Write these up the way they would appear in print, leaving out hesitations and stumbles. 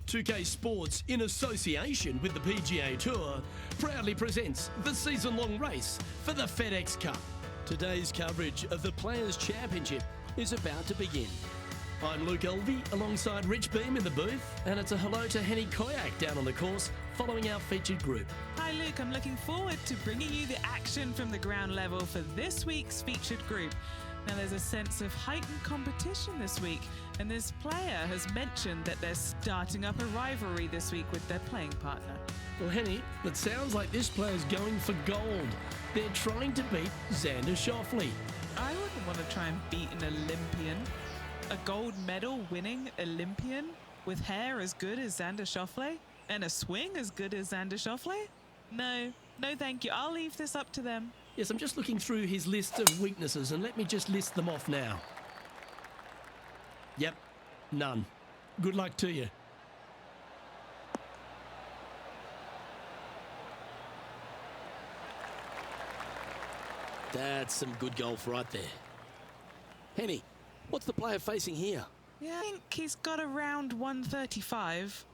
2K Sports, in association with the PGA Tour, proudly presents the season-long race for the FedEx Cup. Today's coverage of the Players' Championship is about to begin. I'm Luke Elvey alongside Rich Beam in the booth, and it's a hello to Henny Koyak down on the course following our featured group. Hi Luke, I'm looking forward to bringing you the action from the ground level for this week's featured group. Now there's a sense of heightened competition this week, and this player has mentioned that they're starting up a rivalry this week with their playing partner. Well, Henny, it sounds like this player's going for gold. They're trying to beat Xander Schauffele. I wouldn't want to try and beat an Olympian. A gold medal winning Olympian with hair as good as Xander Schauffele and a swing as good as Xander Schauffele? No thank you. I'll leave this up to them. Yes, I'm just looking through his list of weaknesses, and let me just list them off now. Yep, none. Good luck to you. That's some good golf right there. Henny, what's the player facing here? Yeah, I think he's got around 135.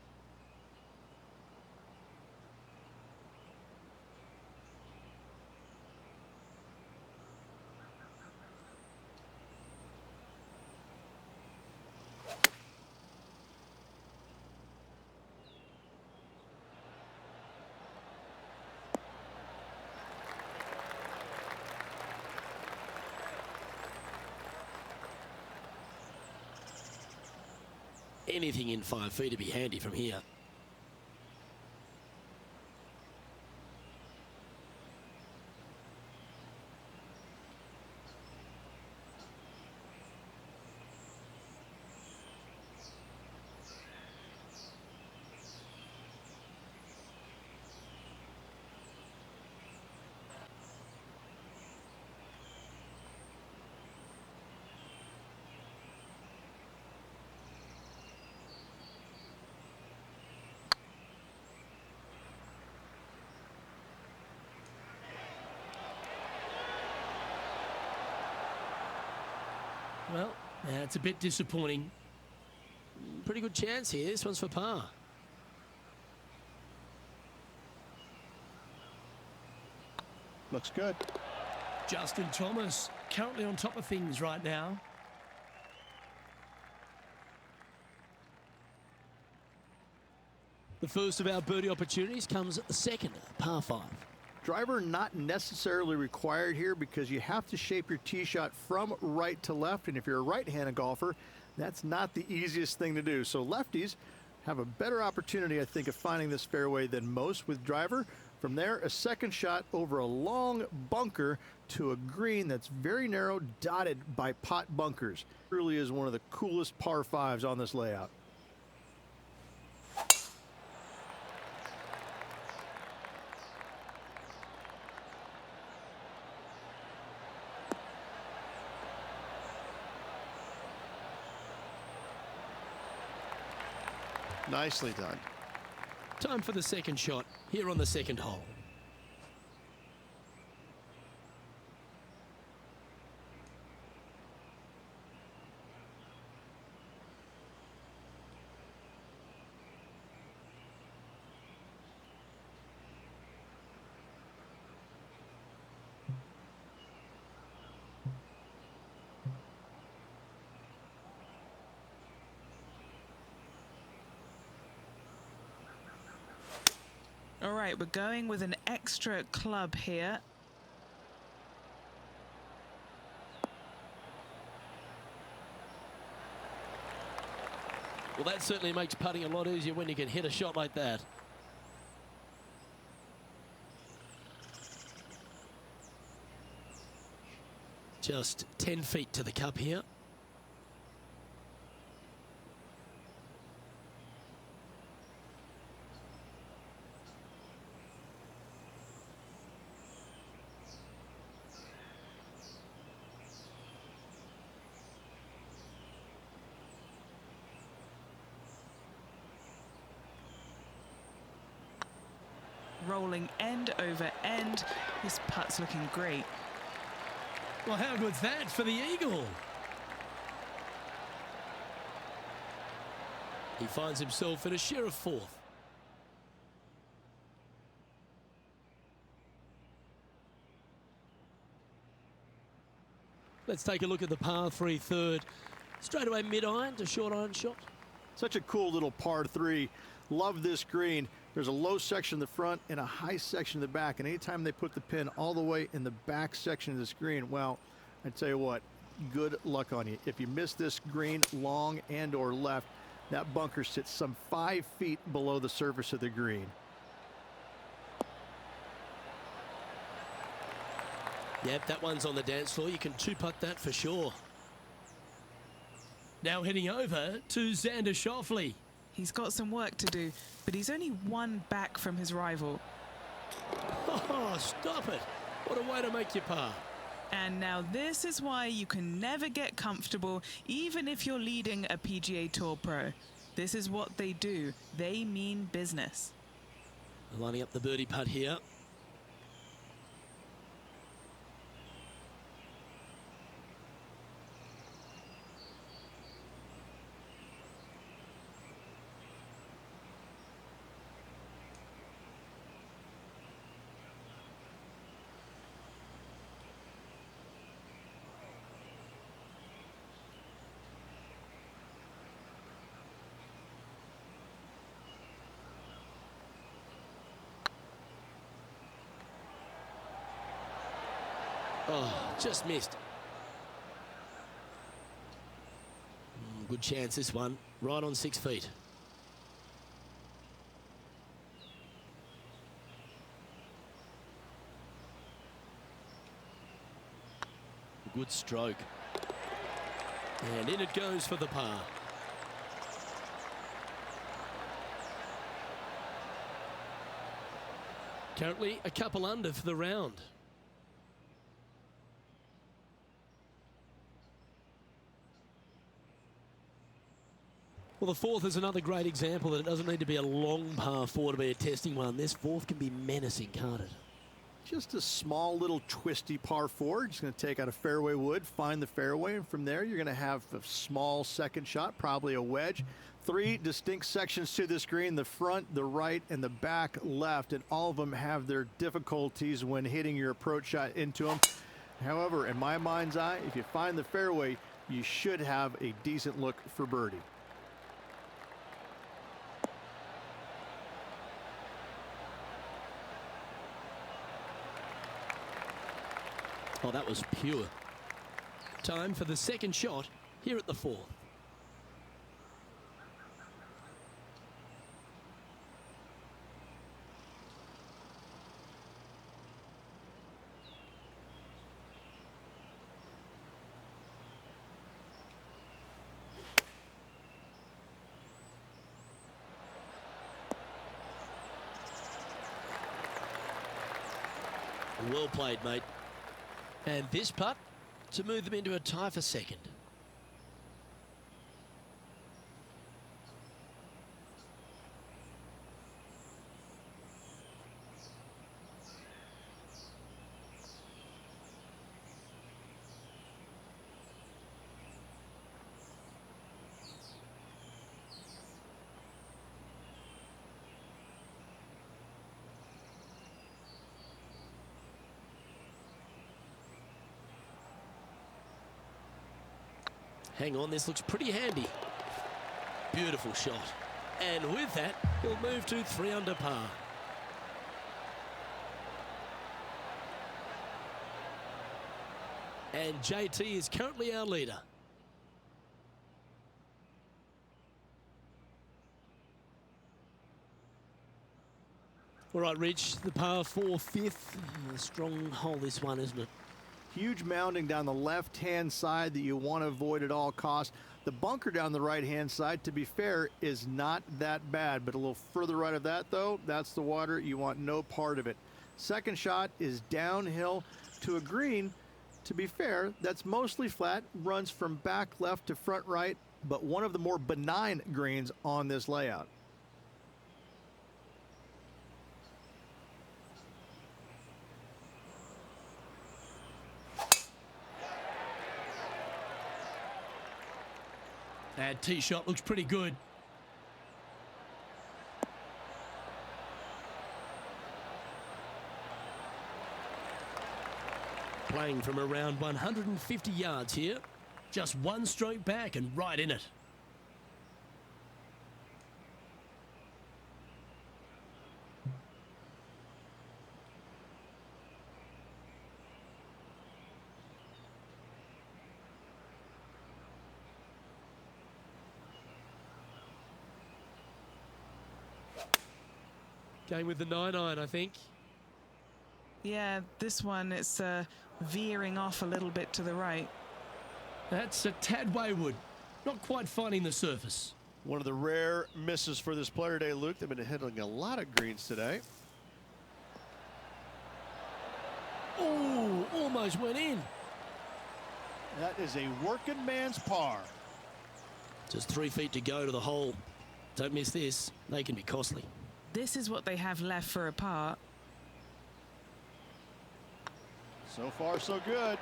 Anything in 5 feet to be handy from here. Well, that's a bit disappointing. Pretty good chance here. This one's for par. Looks good. Justin Thomas, currently on top of things right now. The first of our birdie opportunities comes second, par 5. Driver not necessarily required here because you have to shape your tee shot from right to left, and if you're a right-handed golfer, that's not the easiest thing to do. So lefties have a better opportunity, I think, of finding this fairway than most with driver. From there, a second shot over a long bunker to a green that's very narrow, dotted by pot bunkers. It really is one of the coolest par 5s on this layout. Nicely done. Time for the second shot here on the second hole. All right, we're going with an extra club here. Well, that certainly makes putting a lot easier when you can hit a shot like that. Just 10 feet to the cup here. Rolling end over end. This putt's looking great. Well, how good's that for the eagle? He finds himself in a share of fourth. Let's take a look at the par 3 third. Straight away mid-iron to short iron shot. Such a cool little par 3. Love this green. There's a low section in the front and a high section in the back. And anytime they put the pin all the way in the back section of this green, well, I tell you what, good luck on you. If you miss this green long and or left, that bunker sits some 5 feet below the surface of the green. Yep, that one's on the dance floor. You can two-putt that for sure. Now heading over to Xander Schauffele. He's got some work to do, but he's only one back from his rival. Oh, stop it. What a way to make your par. And now this is why you can never get comfortable, even if you're leading a PGA Tour pro. This is what they do. They mean business. Lining up the birdie putt here. Oh, just missed. Good chance this one. Right on 6 feet. Good stroke. And in it goes for the par. Currently a couple under for the round. Well, the fourth is another great example that it doesn't need to be a long par 4 to be a testing one. This fourth can be menacing, can't it? Just a small little twisty par 4. Just going to take out a fairway wood, find the fairway, and from there you're going to have a small second shot, probably a wedge. 3 distinct sections to this green, the front, the right, and the back left, and all of them have their difficulties when hitting your approach shot into them. However, in my mind's eye, if you find the fairway, you should have a decent look for birdie. Oh, that was pure. Time for the second shot here at the fourth. Well played, mate. And this putt to move them into a tie for second. Hang on, this looks pretty handy. Beautiful shot. And with that, he'll move to 3 under par. And JT is currently our leader. All right, Rich, the par 4 fifth. A strong hole this one, isn't it? Huge mounding down the left-hand side that you want to avoid at all costs. The bunker down the right-hand side, to be fair, is not that bad, but a little further right of that, though, that's the water. You want no part of it. Second shot is downhill to a green. To be fair, that's mostly flat, runs from back left to front right, but one of the more benign greens on this layout. That tee shot looks pretty good. spraying from around 150 yards here. Just one stroke back and right in it. Going with the 9-iron, I think. Yeah, this one, it's veering off a little bit to the right. That's a tad wayward. Not quite finding the surface. One of the rare misses for this player today, Luke. They've been hitting a lot of greens today. Oh, almost went in. That is a working man's par. Just 3 feet to go to the hole. Don't miss this. They can be costly. This is what they have left for a par. So far, so good.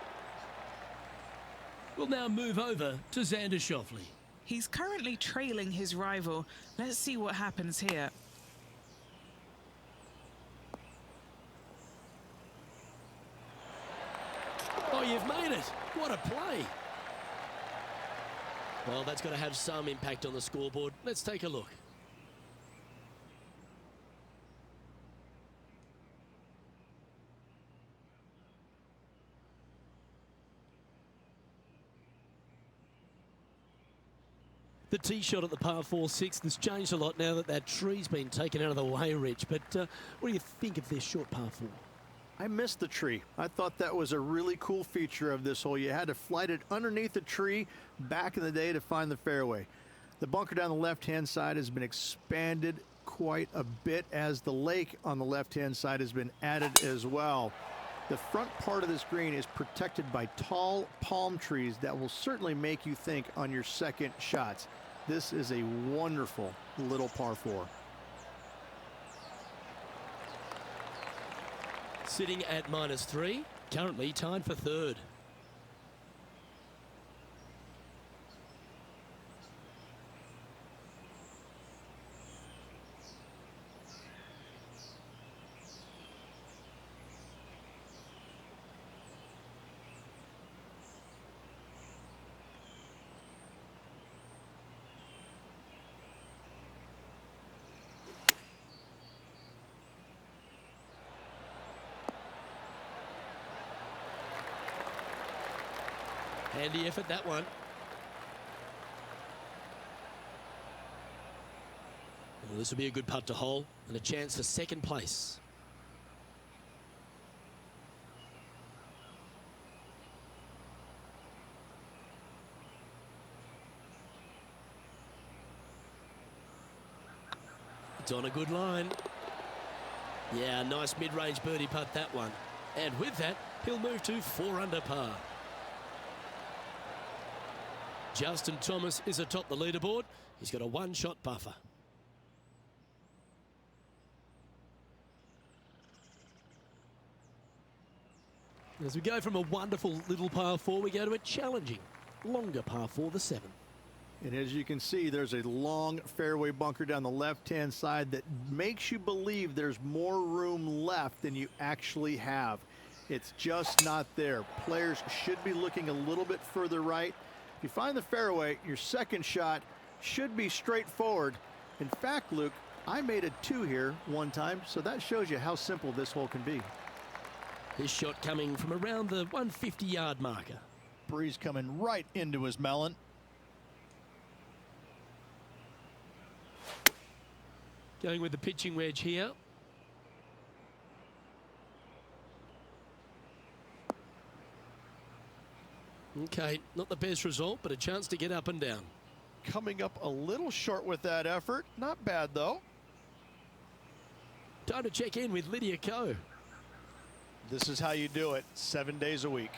We'll now move over to Xander Schauffele. He's currently trailing his rival. Let's see what happens here. Oh, you've made it. What a play. Well, that's got to have some impact on the scoreboard. Let's take a look. The tee shot at the par 4 6th has changed a lot now that that tree's been taken out of the way, Rich. But what do you think of this short par 4? I missed the tree. I thought that was a really cool feature of this hole. You had to flight it underneath the tree back in the day to find the fairway. The bunker down the left-hand side has been expanded quite a bit as the lake on the left-hand side has been added as well. The front part of this green is protected by tall palm trees that will certainly make you think on your second shots. This is a wonderful little par 4. Sitting at -3, currently tied for third. Handy effort, that one. Well, this will be a good putt to hole and a chance for second place. It's on a good line. Yeah, nice mid-range birdie putt, that one. And with that, he'll move to 4 under par. Justin Thomas is atop the leaderboard. He's got a 1-shot buffer. As we go from a wonderful little par 4, we go to a challenging, longer par 4, the 7th. And as you can see, there's a long fairway bunker down the left-hand side that makes you believe there's more room left than you actually have. It's just not there. Players should be looking a little bit further right. If you find the fairway, your second shot should be straightforward. In fact, Luke, I made a 2 here one time, so that shows you how simple this hole can be. His shot coming from around the 150-yard marker. Breeze coming right into his melon. Going with the pitching wedge here. Okay, not the best result, but a chance to get up and down. Coming up a little short with that effort. Not bad, though. Time to check in with Lydia Ko. This is how you do it 7 days a week.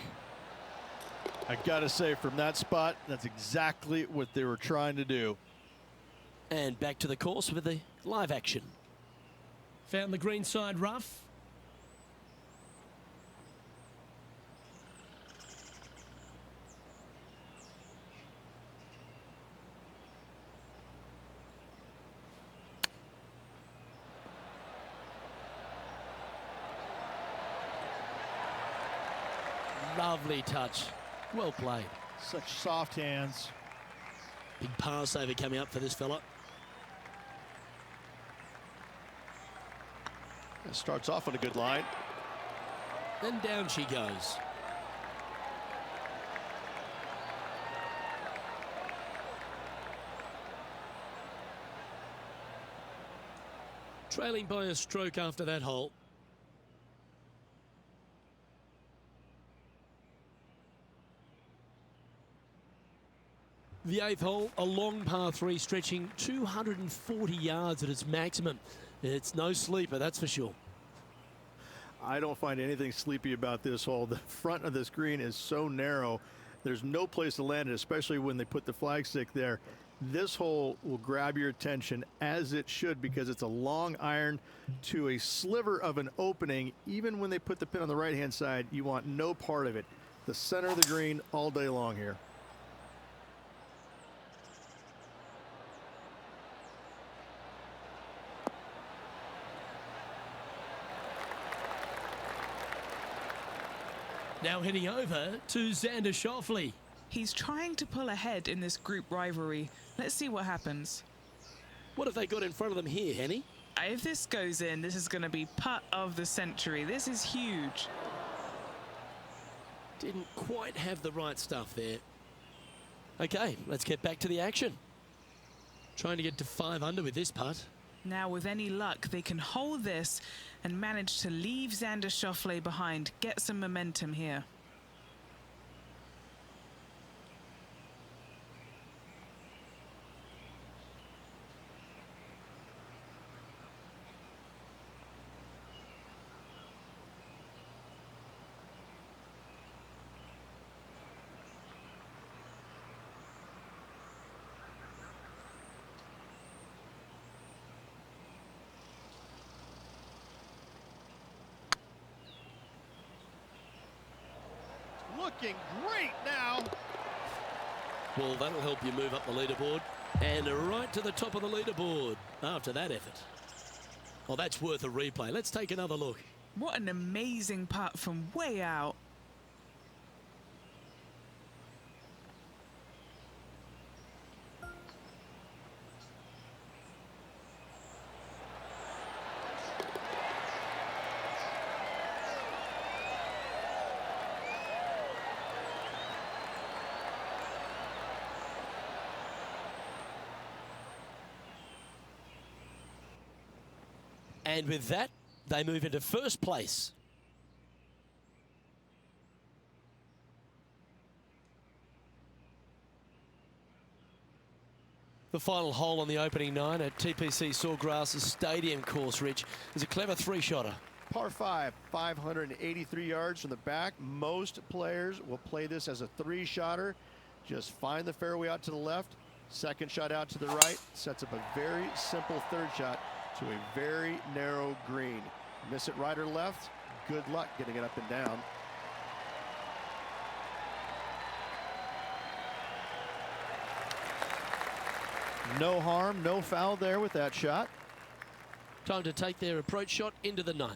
I gotta say, from that spot, that's exactly what they were trying to do. And back to the course with the live action. Found the green side rough. Lovely touch. Well played. Such soft hands. Big pass over coming up for this fella. It starts off on a good line. Then down she goes. Trailing by a stroke after that hole. The 8th hole, a long par 3 stretching 240 yards at its maximum. It's no sleeper, that's for sure. I don't find anything sleepy about this hole. The front of this green is so narrow. There's no place to land it, especially when they put the flag stick there. This hole will grab your attention, as it should, because it's a long iron to a sliver of an opening. Even when they put the pin on the right-hand side, you want no part of it. The center of the green all day long here. Now heading over to Xander Schauffele. He's trying to pull ahead in this group rivalry. Let's see what happens. What have they got in front of them here, Henny? If this goes in, this is going to be putt of the century. This is huge. Didn't quite have the right stuff there. Okay, let's get back to the action. Trying to get to 5 under with this putt. Now, with any luck, they can hold this and manage to leave Xander Schauffele behind, get some momentum here. Looking great now. Well, that'll help you move up the leaderboard. And right to the top of the leaderboard after that effort. Well, that's worth a replay. Let's take another look. What an amazing putt from way out. And with that, they move into first place. The final hole on the opening 9 at TPC Sawgrass Stadium course, Rich, is a clever 3-shotter. Par 5, 583 yards from the back. Most players will play this as a 3-shotter. Just find the fairway out to the left, second shot out to the right, sets up a very simple third shot to a very narrow green. Miss it right or left, good luck getting it up and down. No harm, no foul there with that shot. Time to take their approach shot into the 9th.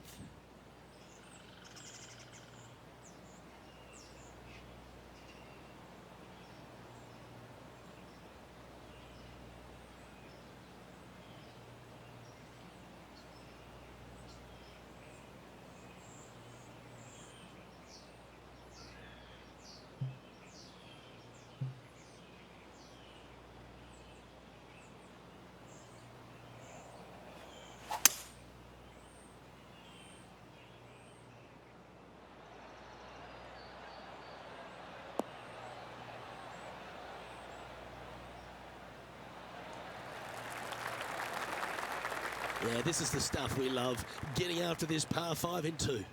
Yeah, this is the stuff we love, getting after this par 5 in 2.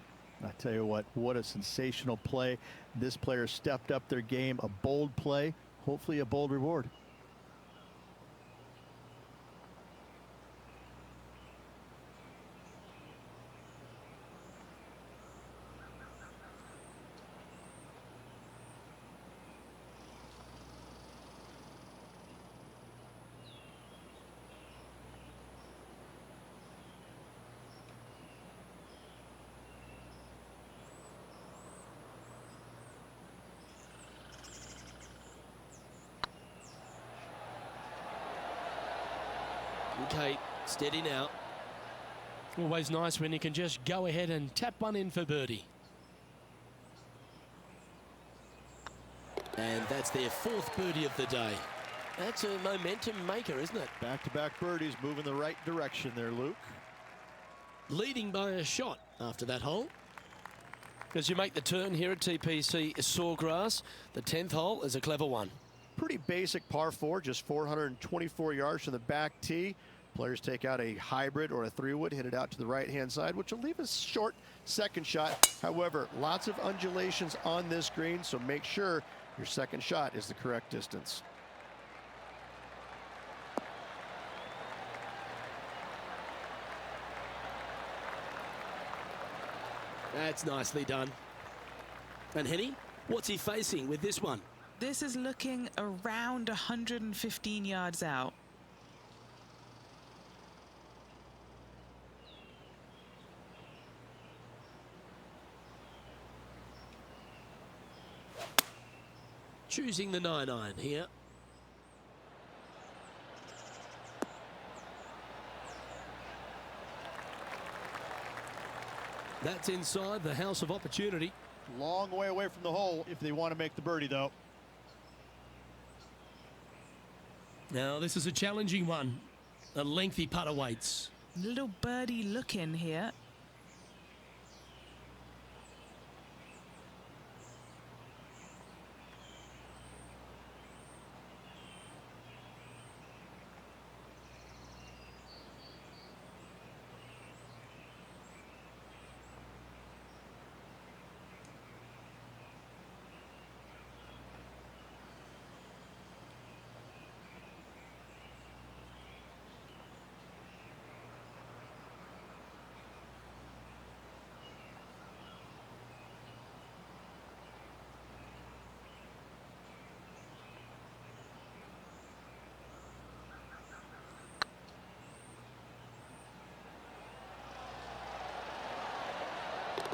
I tell you what a sensational play. This player stepped up their game, a bold play, hopefully a bold reward. Okay, steady now. Always nice when you can just go ahead and tap one in for birdie. And that's their 4th birdie of the day. That's a momentum maker, isn't it? Back-to-back birdies, moving the right direction there, Luke. Leading by a shot after that hole. As you make the turn here at TPC Sawgrass, the 10th hole is a clever one. Pretty basic par 4, just 424 yards from the back tee. Players take out a hybrid or a 3-wood, hit it out to the right-hand side, which will leave a short second shot. However, lots of undulations on this green, so make sure your second shot is the correct distance. That's nicely done. And Henny, what's he facing with this one? This is looking around 115 yards out. Choosing the 9-iron here. That's inside the house of opportunity. Long way away from the hole if they want to make the birdie, though. Now, this is a challenging one. A lengthy putt awaits. Little birdie look in here.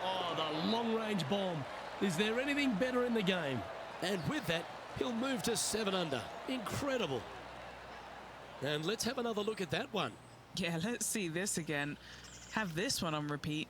Oh, the long-range bomb. Is there anything better in the game? And with that, he'll move to 7 under. Incredible. And let's have another look at that one. Yeah, let's see this again. Have this one on repeat.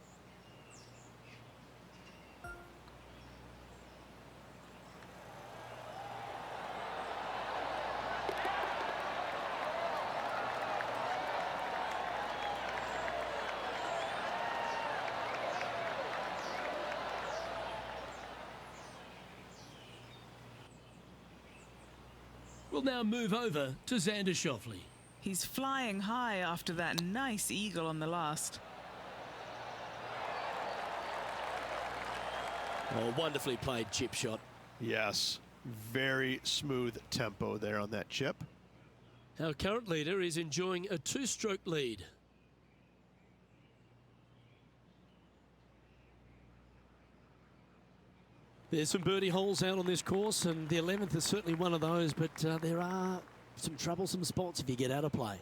We'll now move over to Xander Schauffele. He's flying high after that nice eagle on the last. Oh, wonderfully played chip shot. Yes, very smooth tempo there on that chip. Our current leader is enjoying a 2-stroke lead. There's some birdie holes out on this course, and the 11th is certainly one of those, but there are some troublesome spots if you get out of play.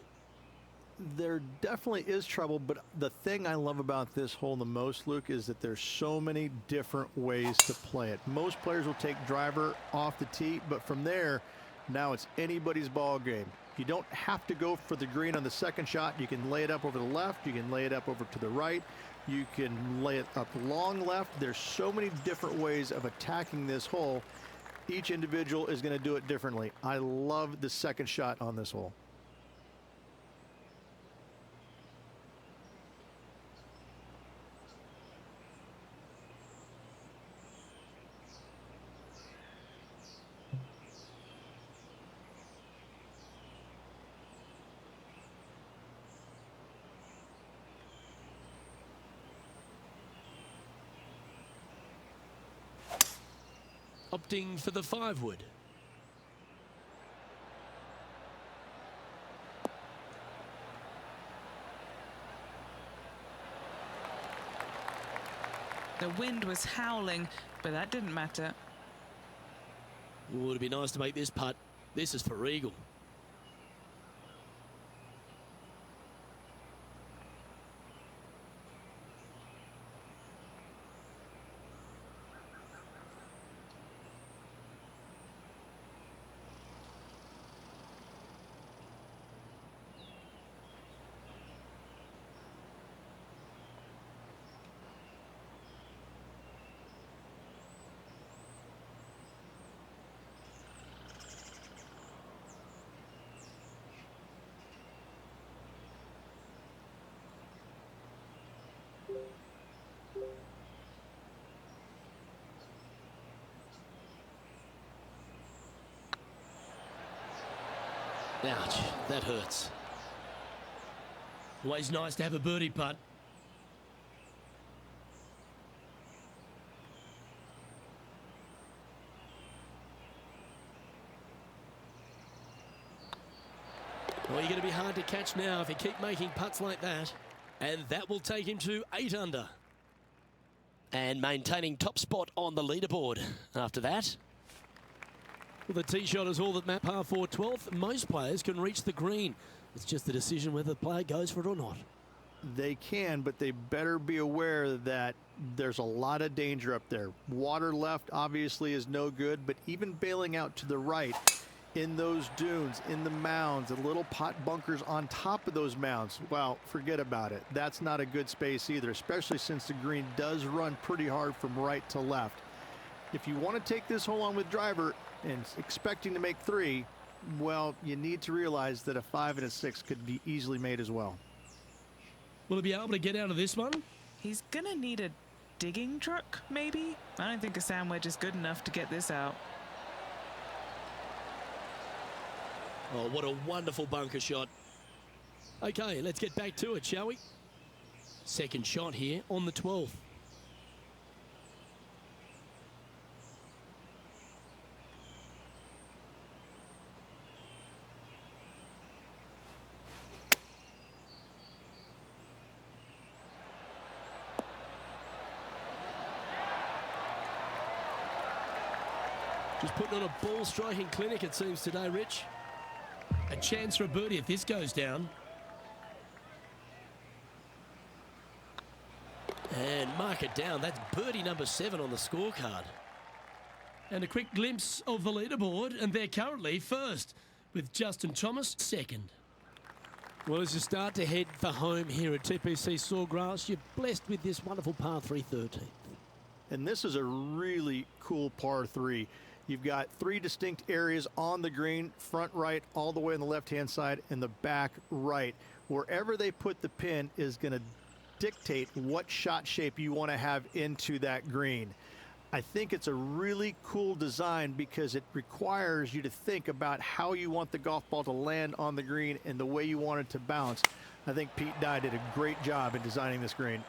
There definitely is trouble, but the thing I love about this hole the most, Luke, is that there's so many different ways to play it. Most players will take driver off the tee, but from there, now it's anybody's ball game. You don't have to go for the green on the second shot. You can lay it up over the left. You can lay it up over to the right. You can lay it up long left. There's so many different ways of attacking this hole. Each individual is going to do it differently. I love the second shot on this hole. Opting for the 5-wood. The wind was howling, but that didn't matter. Oh, it'd be nice to make this putt. This is for eagle. Ouch, that hurts. Always nice to have a birdie putt. Well, you're going to be hard to catch now if you keep making putts like that. And that will take him to 8 under. And maintaining top spot on the leaderboard after that. Well, the tee shot is all that map par 4 12th. Most players can reach the green. It's just the decision whether the player goes for it or not. They can, but they better be aware that there's a lot of danger up there. Water left obviously is no good, but even bailing out to the right in those dunes, in the mounds, and little pot bunkers on top of those mounds, well, forget about it. That's not a good space either, especially since the green does run pretty hard from right to left. If you want to take this hole on with driver and expecting to make 3, well, you need to realize that a 5 and a 6 could be easily made as well. Will he be able to get out of this one? He's gonna need a digging truck, maybe? I don't think a sand wedge is good enough to get this out. Oh, what a wonderful bunker shot. Okay, let's get back to it, shall we? Second shot here on the 12th. Just putting on a ball striking clinic, it seems, today, Rich. A chance for a birdie if this goes down. And mark it down. That's birdie number 7 on the scorecard. And a quick glimpse of the leaderboard, and they're currently first, with Justin Thomas second. Well, as you start to head for home here at TPC Sawgrass, you're blessed with this wonderful par 3 13th. And this is a really cool par 3. You've got 3 distinct areas on the green, front right, all the way on the left-hand side, and the back right. Wherever they put the pin is going to dictate what shot shape you want to have into that green. I think it's a really cool design because it requires you to think about how you want the golf ball to land on the green and the way you want it to bounce. I think Pete Dye did a great job in designing this green.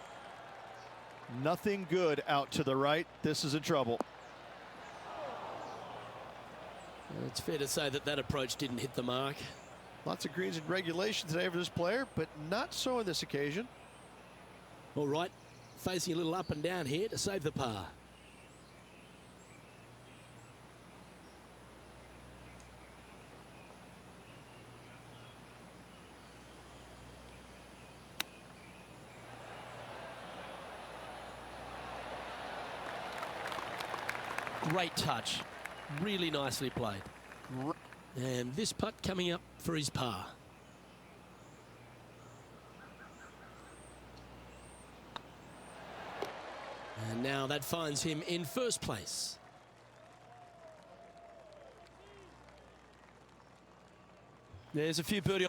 Nothing good out to the right. This is in trouble. It's fair to say that that approach didn't hit the mark. Lots of greens in regulation today for this player, but not so on this occasion. All right, facing a little up and down here to save the par. Great touch. Really nicely played. And this putt coming up for his par. And now that finds him in first place. There's a few birdie.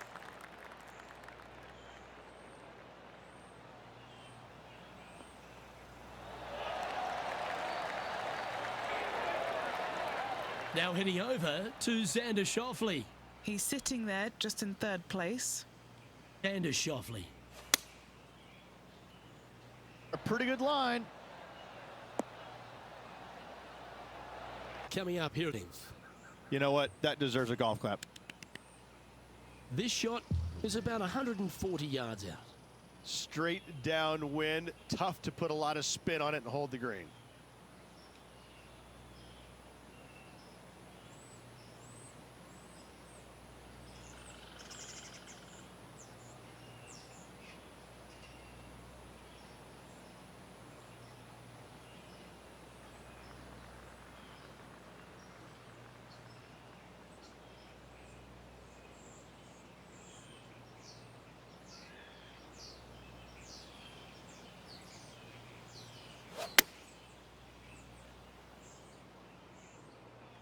Now heading over to Xander Schauffele. He's sitting there just in 3rd place. Xander Schauffele. A pretty good line. Coming up here. You know what? That deserves a golf clap. This shot is about 140 yards out. Straight downwind. Tough to put a lot of spin on it and hold the green.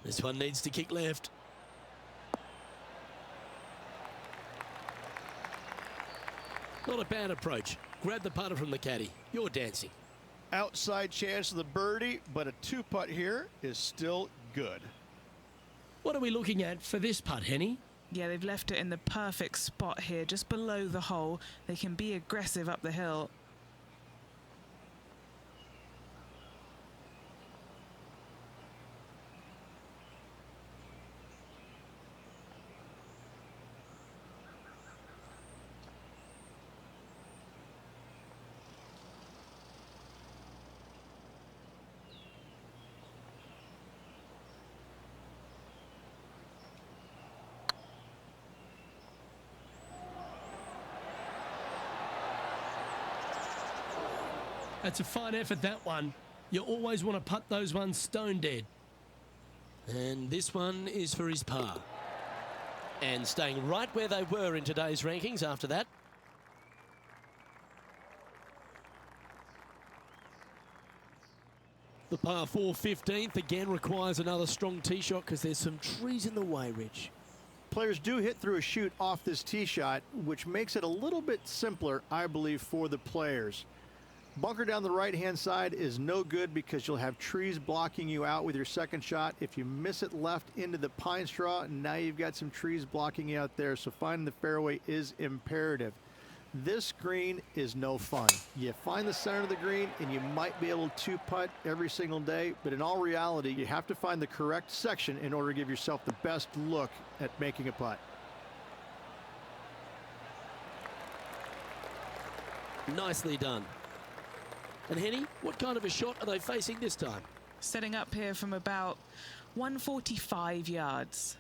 This one needs to kick left. Not a bad approach. Grab the putter from the caddy. You're dancing. Outside chance of the birdie, but a 2-putt here is still good. What are we looking at for this putt, Henny? Yeah, they've left it in the perfect spot here, just below the hole. They can be aggressive up the hill. That's a fine effort, that one. You always want to putt those ones stone dead. And this one is for his par. And staying right where they were in today's rankings after that. The par 4 15th again requires another strong tee shot because there's some trees in the way, Rich. Players do hit through a chute off this tee shot, which makes it a little bit simpler, I believe, for the players. Bunker down the right-hand side is no good because you'll have trees blocking you out with your second shot. If you miss it left into the pine straw, now you've got some trees blocking you out there, so finding the fairway is imperative. This green is no fun. You find the center of the green and you might be able to putt every single day, but in all reality, you have to find the correct section in order to give yourself the best look at making a putt. Nicely done. And Henny, what kind of a shot are they facing this time? Setting up here from about 145 yards.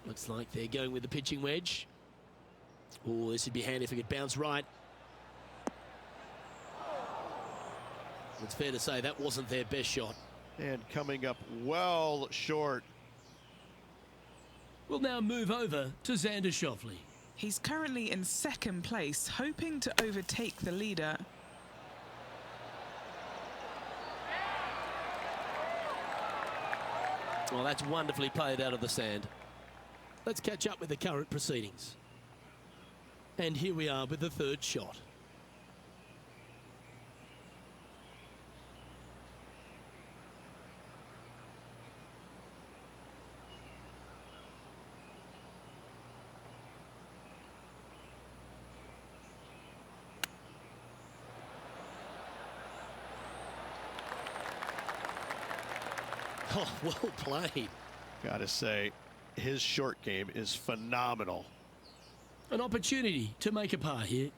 Looks like they're going with the pitching wedge. Oh, this would be handy if it could bounce right. It's fair to say that wasn't their best shot. And coming up well short. We'll now move over to Xander Schauffele. He's currently in second place, hoping to overtake the leader. Well, that's wonderfully played out of the sand. Let's catch up with the current proceedings. And here we are with the third shot. Oh, well played. Gotta say, his short game is phenomenal. An opportunity to make a par here.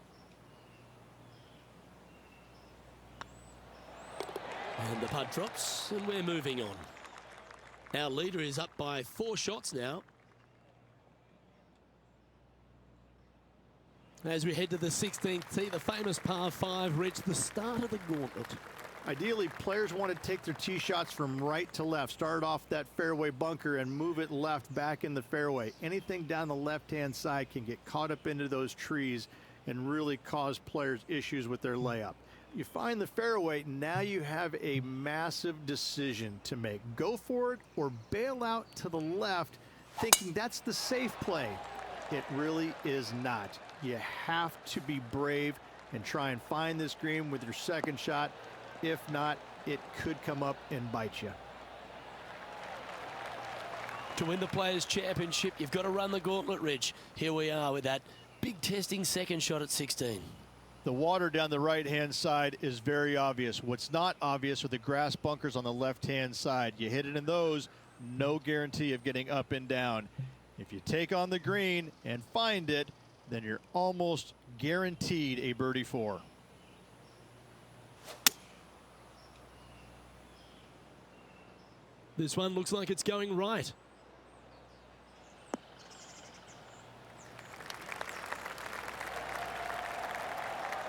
And the putt drops, and we're moving on. Our leader is up by 4 shots now. As we head to the 16th tee, the famous par 5 reached the start of the gauntlet. Ideally, players want to take their tee shots from right to left. Start off that fairway bunker and move it left back in the fairway. Anything down the left-hand side can get caught up into those trees and really cause players issues with their layup. You find the fairway, now you have a massive decision to make. Go for it or bail out to the left, thinking that's the safe play. It really is not. You have to be brave and try and find this green with your second shot. If not, it could come up and bite you. To win the Players' Championship, you've got to run the gauntlet, Rich. Here we are with that big testing second shot at 16. The water down the right-hand side is very obvious. What's not obvious are the grass bunkers on the left-hand side. You hit it in those, no guarantee of getting up and down. If you take on the green and find it, then you're almost guaranteed a birdie 4. This one looks like it's going right.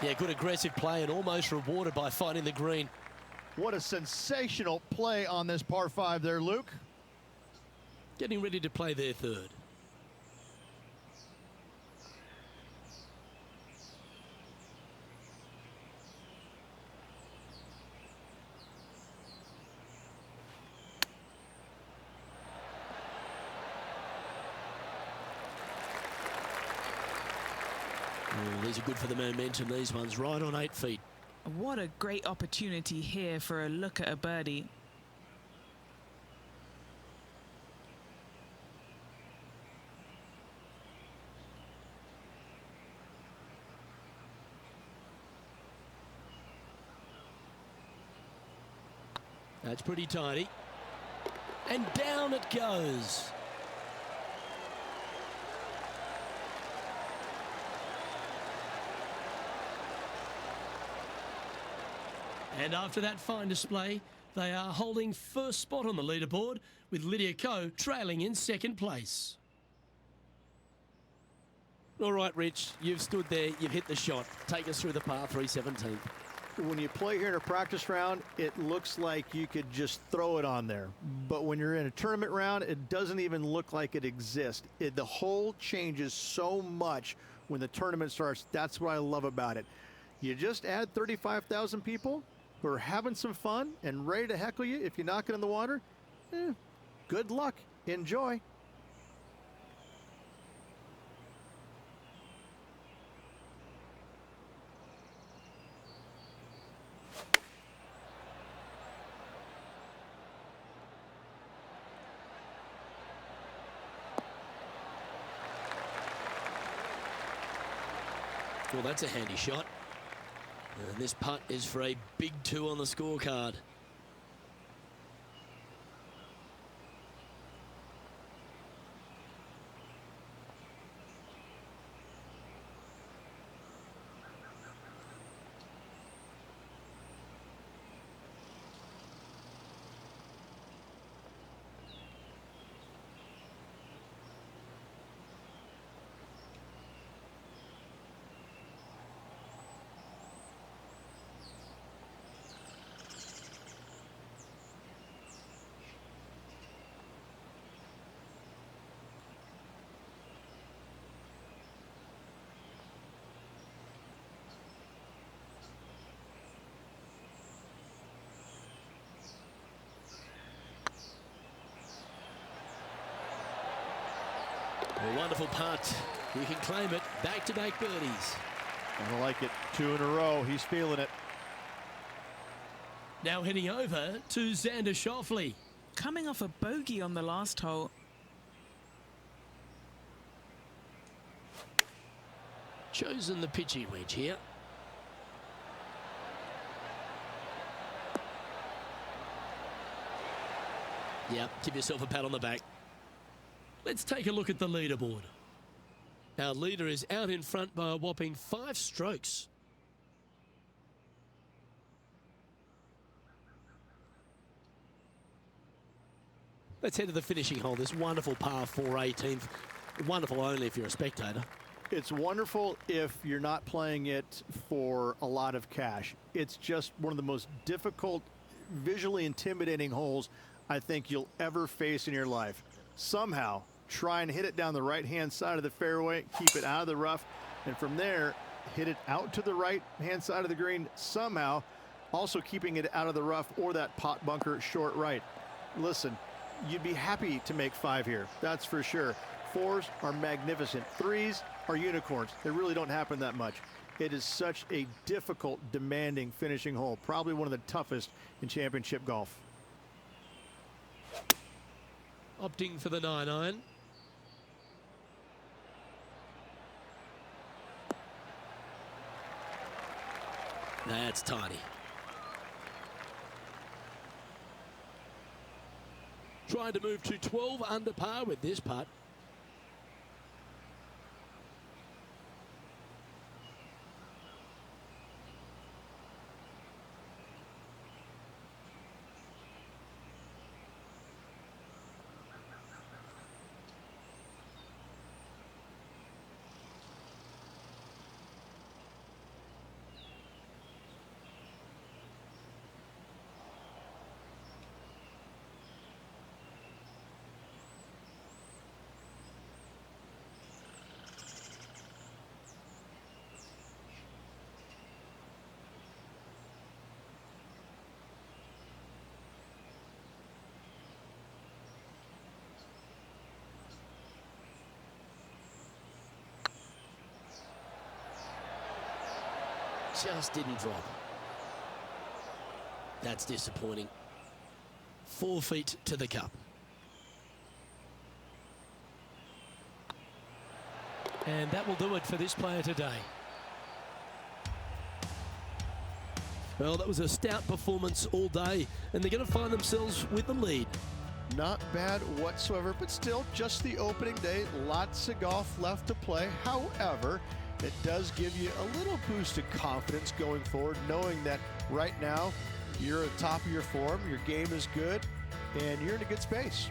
Yeah, good aggressive play and almost rewarded by finding the green. What a sensational play on this par 5 there, Luke. Getting ready to play their third. Oh, these are good for the momentum, these ones, right on 8 feet. What a great opportunity here for a look at a birdie. That's pretty tidy. And down it goes. And after that fine display, they are holding first spot on the leaderboard, with Lydia Ko trailing in second place. All right, Rich, you've stood there, you've hit the shot. Take us through the par 3 17th. When you play here in a practice round, it looks like you could just throw it on there. But when you're in a tournament round, it doesn't even look like it exists. The hole changes so much when the tournament starts. That's what I love about it. You just add 35,000 people who are having some fun and ready to heckle you if you knock it in the water. Good luck. Enjoy. Well, that's a handy shot. And this putt is for a big 2 on the scorecard. A wonderful putt. You can claim it. Back-to-back birdies. I like it. 2 in a row. He's feeling it. Now heading over to Xander Schauffele. Coming off a bogey on the last hole. Chosen the pitching wedge here. Yep, give yourself a pat on the back. Let's take a look at the leaderboard. Our leader is out in front by a whopping 5 strokes. Let's head to the finishing hole. This wonderful par 4 18th. Wonderful only if you're a spectator. It's wonderful if you're not playing it for a lot of cash. It's just one of the most difficult, visually intimidating holes I think you'll ever face in your life. Somehow, try and hit it down the right-hand side of the fairway, keep it out of the rough, and from there, hit it out to the right-hand side of the green somehow, also keeping it out of the rough or that pot bunker short right. Listen, you'd be happy to make 5 here, that's for sure. 4s are magnificent. 3s are unicorns. They really don't happen that much. It is such a difficult, demanding finishing hole, probably one of the toughest in championship golf. Opting for the 9-iron. That's tidy. Trying to move to 12 under par with this putt. just didn't drop. That's disappointing. 4 feet to the cup. And that will do it for this player today. Well, that was a stout performance all day, and they're going to find themselves with the lead. Not bad whatsoever, but still just the opening day. Lots of golf left to play. However, it does give you a little boost of confidence going forward, knowing that right now you're at the top of your form, your game is good, and you're in a good space.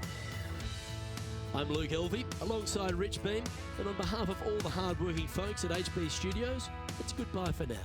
I'm Luke Elvey, alongside Rich Beam, and on behalf of all the hard-working folks at HB Studios, it's goodbye for now.